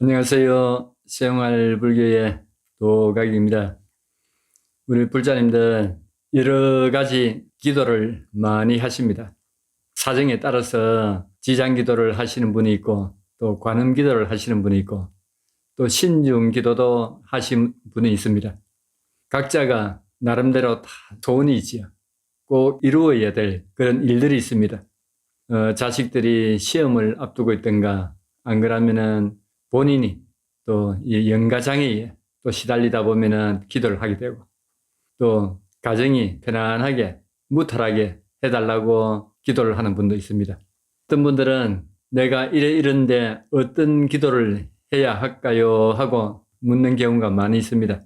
안녕하세요. 생활불교의 도각입니다. 우리 불자님들 여러 가지 기도를 많이 하십니다. 사정에 따라서 지장기도를 하시는 분이 있고 또 관음기도를 하시는 분이 있고 또 신중기도도 하신 분이 있습니다. 각자가 나름대로 다 소원이 있지요. 꼭 이루어야 될 그런 일들이 있습니다. 자식들이 시험을 앞두고 있던가 안 그러면은 본인이 또 이 영가장애에 또 시달리다 보면은 기도를 하게 되고 또 가정이 편안하게 무탈하게 해달라고 기도를 하는 분도 있습니다. 어떤 분들은 내가 이런데 어떤 기도를 해야 할까요? 하고 묻는 경우가 많이 있습니다.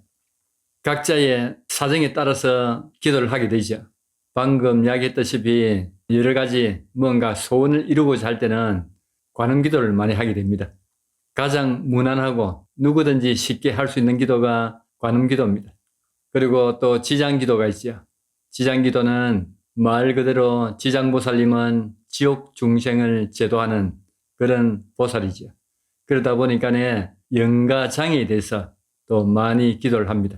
각자의 사정에 따라서 기도를 하게 되죠. 방금 이야기했다시피 여러 가지 뭔가 소원을 이루고자 할 때는 관음기도를 많이 하게 됩니다. 가장 무난하고 누구든지 쉽게 할 수 있는 기도가 관음기도입니다. 그리고 또 지장기도가 있죠. 지장기도는 말 그대로 지장보살님은 지옥 중생을 제도하는 그런 보살이죠. 그러다 보니까 영가장애에 대해서 또 많이 기도를 합니다.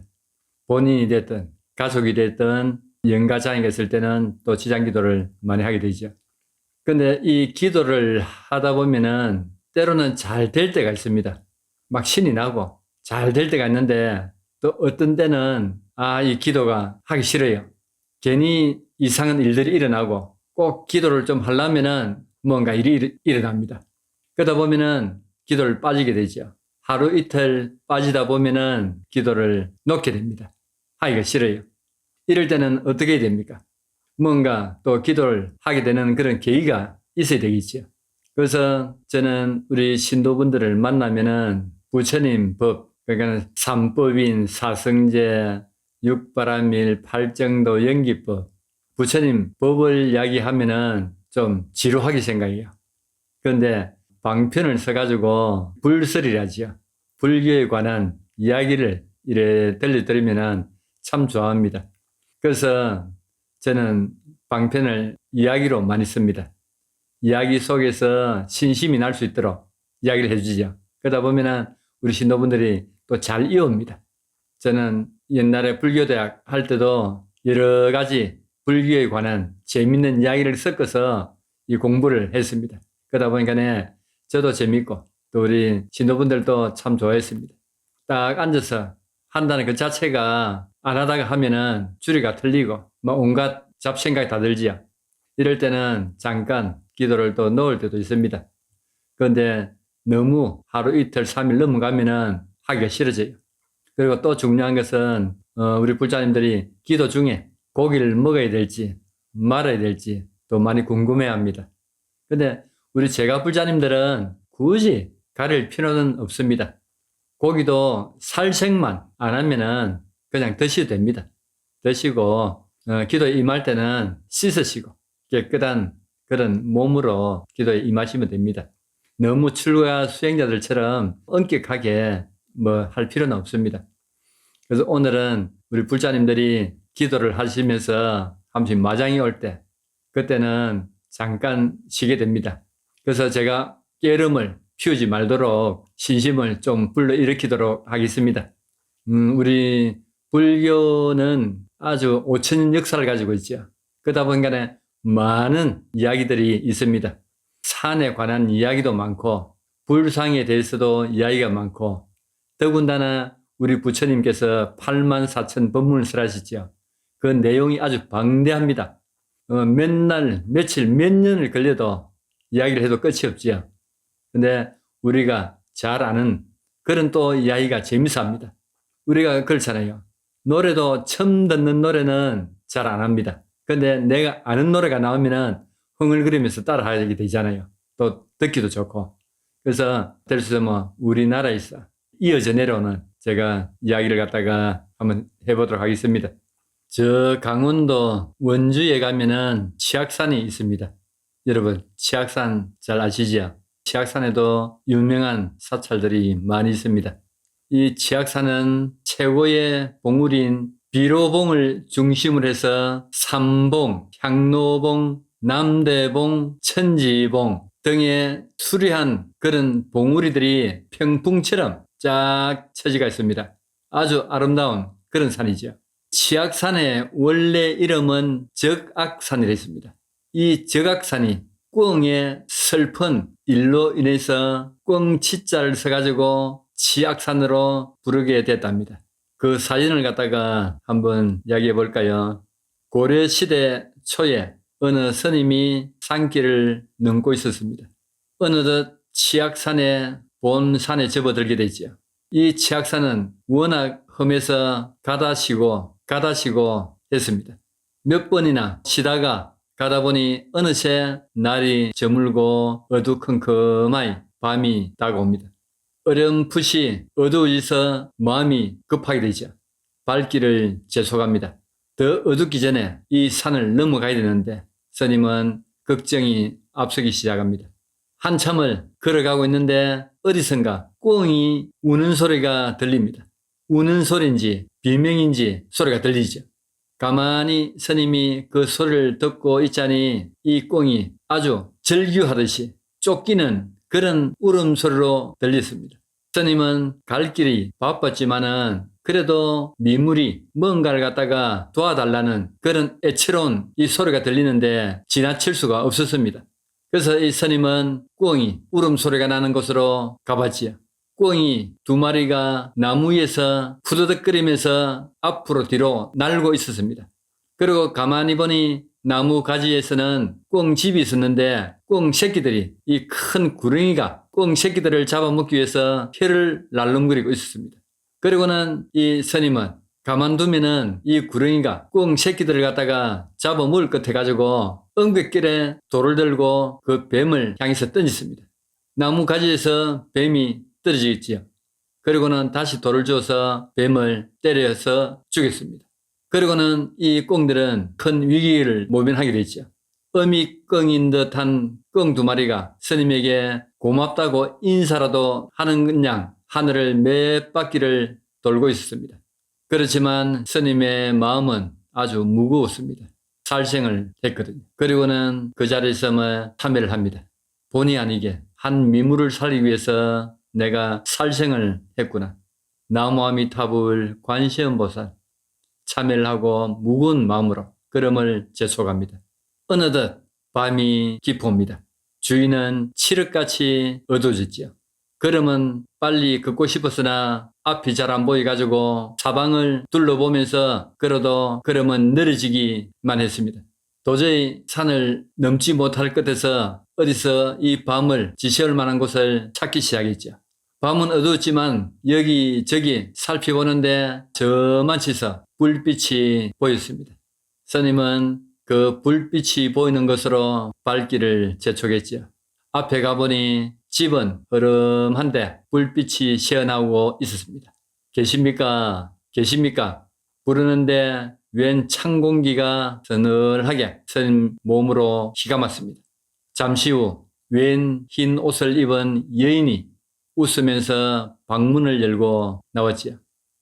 본인이 됐든 가족이 됐든 영가장애가 있을 때는 또 지장기도를 많이 하게 되죠. 근데 이 기도를 하다 보면은 때로는 잘 될 때가 있습니다. 막 신이 나고 잘 될 때가 있는데 또 어떤 때는 이 기도가 하기 싫어요. 괜히 이상한 일들이 일어나고 꼭 기도를 좀 하려면은 뭔가 일이 일어납니다. 그러다 보면은 기도를 빠지게 되죠. 하루 이틀 빠지다 보면은 기도를 놓게 됩니다. 하기가 싫어요. 이럴 때는 어떻게 해야 됩니까? 뭔가 또 기도를 하게 되는 그런 계기가 있어야 되겠죠. 그래서 저는 우리 신도분들을 만나면은 부처님 법, 그러니까 삼법인, 사성제, 육바라밀, 팔정도, 연기법, 부처님 법을 이야기하면은 좀 지루하게 생각해요. 그런데 방편을 써가지고 불설이라지요. 불교에 관한 이야기를 이래 들려드리면은 참 좋아합니다. 그래서 저는 방편을 이야기로 많이 씁니다. 이야기 속에서 신심이 날 수 있도록 이야기를 해주죠. 그러다 보면은 우리 신도분들이 또 잘 이어옵니다. 저는 옛날에 불교대학 할 때도 여러 가지 불교에 관한 재밌는 이야기를 섞어서 이 공부를 했습니다. 그러다 보니까 저도 재밌고 또 우리 신도분들도 참 좋아했습니다. 딱 앉아서 한다는 그 자체가 안 하다가 하면은 줄이가 틀리고 뭐 온갖 잡생각이 다 들지요. 이럴 때는 잠깐 기도를 또 넣을 때도 있습니다. 그런데 너무 하루 이틀 3일 넘어가면은 하기가 싫어져요. 그리고 또 중요한 것은 우리 불자님들이 기도 중에 고기를 먹어야 될지 말아야 될지 또 많이 궁금해합니다. 근데 우리 제가 불자님들은 굳이 가릴 필요는 없습니다. 고기도 살색만 안 하면은 그냥 드셔도 됩니다. 드시고 기도에 임할 때는 씻으시고 깨끗한 그런 몸으로 기도에 임하시면 됩니다. 너무 출가 수행자들처럼 엄격하게 뭐 할 필요는 없습니다. 그래서 오늘은 우리 불자님들이 기도를 하시면서 한 번씩 마장이 올 때 그때는 잠깐 쉬게 됩니다. 그래서 제가 깨름을 피우지 말도록 신심을 좀 불러일으키도록 하겠습니다. 우리 불교는 아주 5천년 역사를 가지고 있죠. 그러다 보니까 많은 이야기들이 있습니다. 산에 관한 이야기도 많고 불상에 대해서도 이야기가 많고 더군다나 우리 부처님께서 84,000 법문을 하시죠. 그 내용이 아주 방대합니다. 맨날 며칠 몇 년을 걸려도 이야기를 해도 끝이 없지요. 근데 우리가 잘 아는 그런 또 이야기가 재미있어 합니다. 우리가 그렇잖아요. 노래도 처음 듣는 노래는 잘 안 합니다. 근데 내가 아는 노래가 나오면은 흥얼거리면서 따라하게 되잖아요. 또 듣기도 좋고. 그래서 그래서 뭐 우리나라에서 이어져 내려오는 제가 이야기를 갖다가 한번 해보도록 하겠습니다. 저 강원도 원주에 가면은 치악산이 있습니다. 여러분 치악산 잘 아시죠? 치악산에도 유명한 사찰들이 많이 있습니다. 이 치악산은 최고의 봉우리인 비로봉을 중심으로 해서 삼봉, 향로봉, 남대봉, 천지봉 등에 수려한 그런 봉우리들이 평풍처럼 쫙 처지가 있습니다. 아주 아름다운 그런 산이죠. 치악산의 원래 이름은 적악산이라 했습니다. 이 적악산이 꿩의 슬픈 일로 인해서 꿩치자를 써가지고 치악산으로 부르게 됐답니다. 그 사진을 갖다가 한번 이야기해 볼까요? 고려시대 초에 어느 스님이 산길을 넘고 있었습니다. 어느덧 치악산의 본산에 접어들게 되죠. 이 치악산은 워낙 험해서 가다시고 했습니다. 몇 번이나 쉬다가 가다 보니 어느새 날이 저물고 어두컴컴하니 밤이 다가옵니다. 어렴풋이 어두워져서 마음이 급하게 되죠. 발길을 재촉합니다. 더 어둡기 전에 이 산을 넘어가야 되는데 스님은 걱정이 앞서기 시작합니다. 한참을 걸어가고 있는데 어디선가 꿩이 우는 소리가 들립니다. 우는 소리인지 비명인지 소리가 들리죠. 가만히 스님이 그 소리를 듣고 있자니 이 꿩이 아주 절규하듯이 쫓기는 그런 울음소리로 들렸습니다. 스님은 갈 길이 바빴지만은 그래도 미물이 뭔가를 갖다가 도와달라는 그런 애처로운 이 소리가 들리는데 지나칠 수가 없었습니다. 그래서 이 스님은 꿩이 울음소리가 나는 곳으로 가봤지요. 꿩이 두 마리가 나무 위에서 푸드득거리면서 앞으로 뒤로 날고 있었습니다. 그리고 가만히 보니 나무 가지에서는 꿩 집이 있었는데 꿩 새끼들이 이 큰 구렁이가 꿩 새끼들을 잡아먹기 위해서 혀를 날름거리고 있었습니다. 그리고는 이 스님은 가만두면은 이 구렁이가 꿩 새끼들을 갖다가 잡아먹을 것 해가지고 엉뱃길에 돌을 들고 그 뱀을 향해서 던졌습니다. 나무 가지에서 뱀이 떨어지겠지요. 그리고는 다시 돌을 주어서 뱀을 때려서 죽였습니다. 그리고는 이 꿩들은 큰 위기를 모면하게 됐죠. 어미꿩인 듯한 꿩 두 마리가 스님에게 고맙다고 인사라도 하는 양 하늘을 몇 바퀴를 돌고 있었습니다. 그렇지만 스님의 마음은 아주 무거웠습니다. 살생을 했거든요. 그리고는 그 자리에서 참회를 합니다. 본의 아니게 한 미물을 살리기 위해서 내가 살생을 했구나. 나무아미타불 관세음보살 참회를 하고 무거운 마음으로 걸음을 재촉합니다. 어느덧 밤이 깊어옵니다. 주위는 칠흑같이 어두워졌지요. 걸음은 빨리 걷고 싶었으나 앞이 잘 안 보여가지고 사방을 둘러보면서 걸어도 걸음은 느려지기만 했습니다. 도저히 산을 넘지 못할 것에서 어디서 이 밤을 지새울 만한 곳을 찾기 시작했죠. 밤은 어두웠지만 여기저기 살펴보는데 저만치서 불빛이 보였습니다. 스님은 그 불빛이 보이는 것으로 발길을 재촉했죠. 앞에 가보니 집은 흐름한데 불빛이 새어나오고 있었습니다. 계십니까? 계십니까? 부르는데 웬 찬 공기가 서늘하게 스님 몸으로 휘감았습니다. 잠시 후 웬 흰 옷을 입은 여인이 웃으면서 방문을 열고 나왔지요.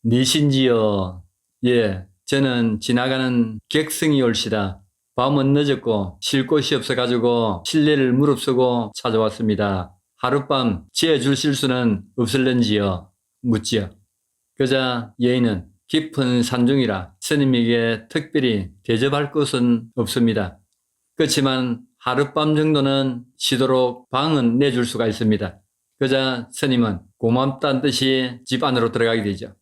니신지요? 예, 저는 지나가는 객승이 올시다. 밤은 늦었고 쉴 곳이 없어가지고 실례를 무릅쓰고 찾아왔습니다. 하룻밤 지어주실 수는 없을런지요? 묻지요. 그자 여인은 깊은 산중이라 스님에게 특별히 대접할 것은 없습니다. 그렇지만 하룻밤 정도는 쉬도록 방은 내줄 수가 있습니다. 그자 스님은 고맙다는 뜻이 집 안으로 들어가게 되죠.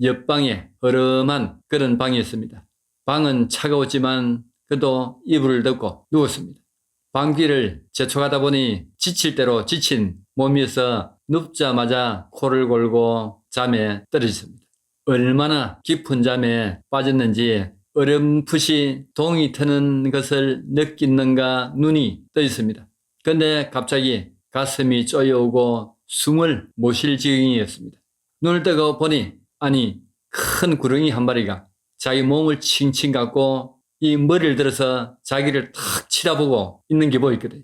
옆방에 허름한 그런 방이었습니다. 방은 차가웠지만 그도 이불을 덮고 누웠습니다. 방귀를 재촉하다 보니 지칠 대로 지친 몸이어서 눕자마자 코를 골고 잠에 떨어졌습니다. 얼마나 깊은 잠에 빠졌는지 어렴풋이 동이 트는 것을 느끼는가 눈이 떠 있습니다. 그런데 갑자기 가슴이 쪼여오고 숨을 못 쉴 지경이었습니다. 눈을 뜨고 보니 아니 큰 구렁이 한 마리가 자기 몸을 칭칭 감고 이 머리를 들어서 자기를 탁 치다보고 있는 게 보였거든요.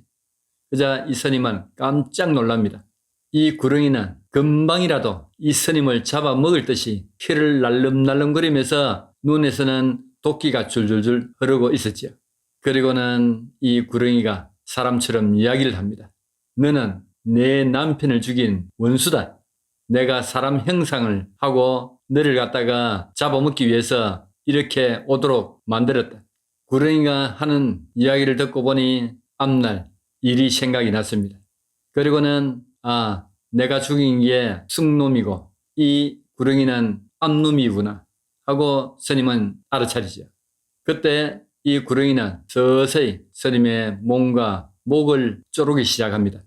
그자 이 스님은 깜짝 놀랍니다. 이 구렁이는 금방이라도 이 스님을 잡아먹을 듯이 피를 날름날름거리면서 눈에서는 도끼가 줄줄줄 흐르고 있었죠. 그리고는 이 구렁이가 사람처럼 이야기를 합니다. 너는 내 남편을 죽인 원수다. 내가 사람 형상을 하고 너를 갖다가 잡아먹기 위해서 이렇게 오도록 만들었다. 구렁이가 하는 이야기를 듣고 보니 앞날 일이 생각이 났습니다. 그리고는 내가 죽인 게 숙놈이고 이 구렁이는 암놈이구나 하고 스님은 알아차리죠. 그때 이 구렁이는 서서히 스님의 몸과 목을 쪼르기 시작합니다.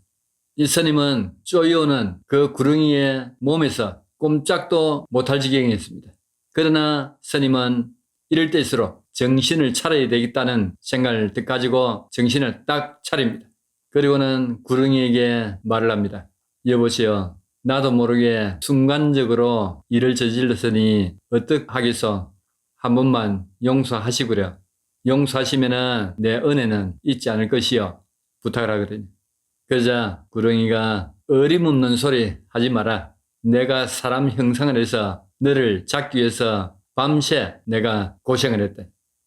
이 스님은 쪼여오는 그 구렁이의 몸에서 꼼짝도 못할 지경이었습니다. 그러나 스님은 이럴 때일수록 정신을 차려야 되겠다는 생각을 가지고 정신을 딱 차립니다. 그리고는 구렁이에게 말을 합니다. 여보시오, 나도 모르게 순간적으로 일을 저질렀으니 어떡하겠소? 한 번만 용서하시구려. 용서하시면은 내 은혜는 잊지 않을 것이요. 부탁을 하거든요. 그러자 구렁이가 어림없는 소리 하지 마라. 내가 사람 형상을 해서 너를 잡기 위해서 밤새 내가 고생을 했다.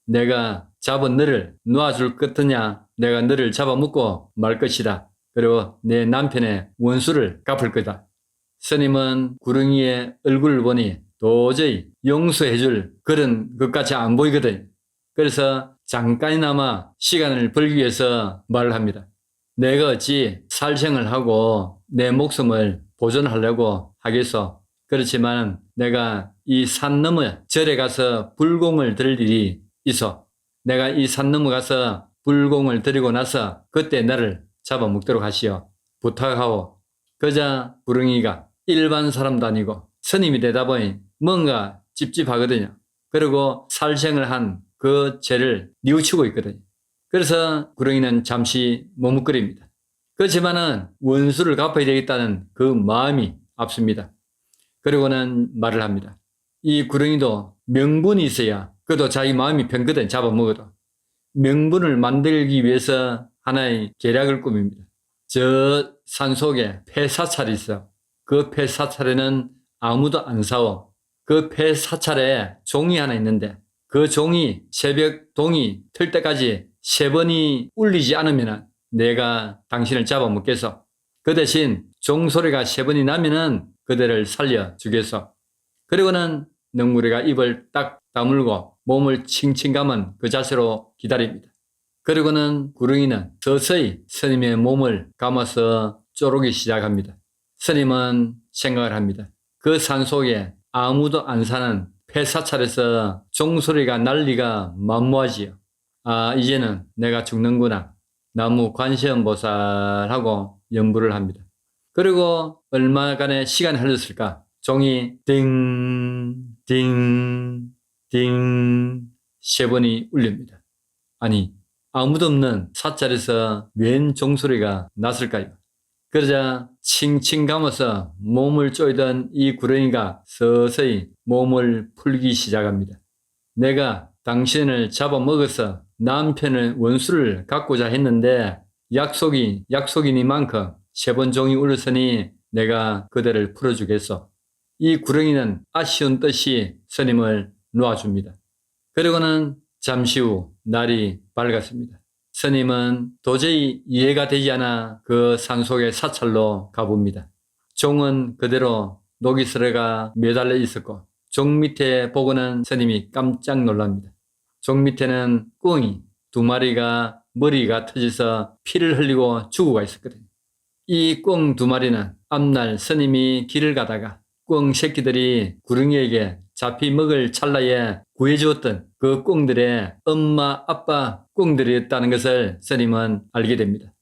내가 잡은 너를 놓아줄 것이냐? 내가 너를 잡아먹고 말 것이다. 그리고 내 남편의 원수를 갚을 거다. 스님은 구렁이의 얼굴을 보니 도저히 용서해줄 그런 것같이 안 보이거든. 그래서 잠깐이나마 시간을 벌기 위해서 말을 합니다. 내가 어찌 살생을 하고 내 목숨을 보존하려고 하겠소. 그렇지만 내가 이 산 너머 절에 가서 불공을 드릴 일이 있어. 내가 이 산 넘어 가서 불공을 드리고 나서 그때 나를 잡아먹도록 하시오. 부탁하오. 그자 구렁이가 일반 사람도 아니고 스님이 되다 보니 뭔가 찝찝하거든요. 그리고 살생을 한 그 죄를 뉘우치고 있거든요. 그래서 구렁이는 잠시 머뭇거립니다. 그렇지만은 원수를 갚아야 되겠다는 그 마음이 앞섭니다. 그리고는 말을 합니다. 이 구렁이도 명분이 있어야 그도 자기 마음이 편거든. 잡아먹어도. 명분을 만들기 위해서 하나의 계략을 꾸밉니다. 저 산속에 폐사찰이 있어. 그 폐사찰에는 아무도 안 사오. 그 폐사찰에 종이 하나 있는데 그 종이 새벽 동이 틀 때까지 3번이 울리지 않으면 내가 당신을 잡아먹겠어. 그 대신 종소리가 3번이 나면은 그대를 살려주겠어. 그리고는 넝무리가 입을 딱 다물고 몸을 칭칭 감은 그 자세로 기다립니다. 그리고는 구렁이는 서서히 스님의 몸을 감아서 쪼르기 시작합니다. 스님은 생각을 합니다. 그 산속에 아무도 안 사는 폐사찰에서 종소리가 날 리가 만무하지요. 이제는 내가 죽는구나. 나무 관세음보살하고 연부를 합니다. 그리고 얼마간의 시간이 흘렀을까? 종이 띵, 띵, 띵 3번이 울립니다. 아니, 아무도 없는 사찰에서 웬 종소리가 났을까요? 그러자 칭칭 감아서 몸을 쪼이던 이 구렁이가 서서히 몸을 풀기 시작합니다. 내가 당신을 잡아먹어서 남편의 원수를 갚고자 했는데 약속이니만큼 3번 종이 울렸으니 내가 그대를 풀어주겠소. 이 구렁이는 아쉬운 듯이 스님을 놓아줍니다. 그리고는 잠시 후 날이 밝았습니다. 스님은 도저히 이해가 되지 않아 그 산속의 사찰로 가봅니다. 종은 그대로 녹이스레가 매달려 있었고 종 밑에 보고는 스님이 깜짝 놀랍니다. 종 밑에는 꿩이 2마리가 머리가 터져서 피를 흘리고 죽어가 있었거든요. 이 꿩 2마리는 앞날 스님이 길을 가다가 꿩 새끼들이 구렁이에게 잡히 먹을 찰나에 구해주었던 그 꿩들의 엄마, 아빠 꿩들이었다는 것을 스님은 알게 됩니다.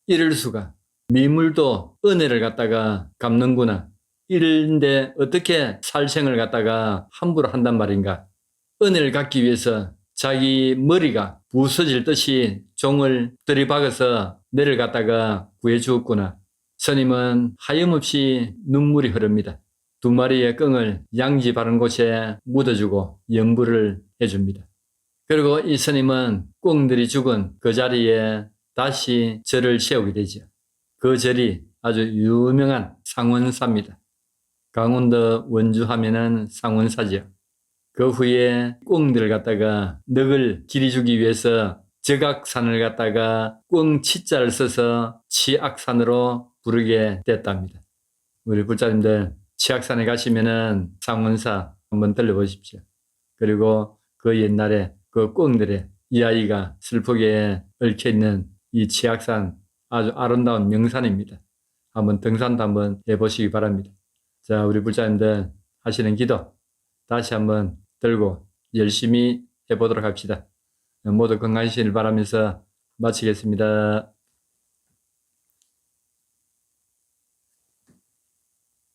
이럴 수가. 미물도 은혜를 갖다가 갚는구나. 이런데 어떻게 살생을 갖다가 함부로 한단 말인가. 은혜를 갚기 위해서 자기 머리가 부서질 듯이 종을 들이박아서 내를 갖다가 구해주었구나. 스님은 하염없이 눈물이 흐릅니다. 2마리의 꿩을 양지 바른 곳에 묻어주고 연부를 해줍니다. 그리고 이 스님은 꿩들이 죽은 그 자리에 다시 절을 세우게 되죠. 그 절이 아주 유명한 상원사입니다. 강원도 원주 하면은 상원사죠. 그 후에 꿩들을 갖다가 넋을 기리주기 위해서 적악산을 갖다가 꽁치자를 써서 치악산으로 부르게 됐답니다. 우리 불자님들 치악산에 가시면은 상원사 한번 들려보십시오. 그리고 그 옛날에 그 꽁들의 이 아이가 슬프게 얽혀있는 이 치악산 아주 아름다운 명산입니다. 한번 등산도 한번 해보시기 바랍니다. 자, 우리 불자님들 하시는 기도 다시 한번 들고 열심히 해보도록 합시다. 모두 건강하시길 바라면서 마치겠습니다.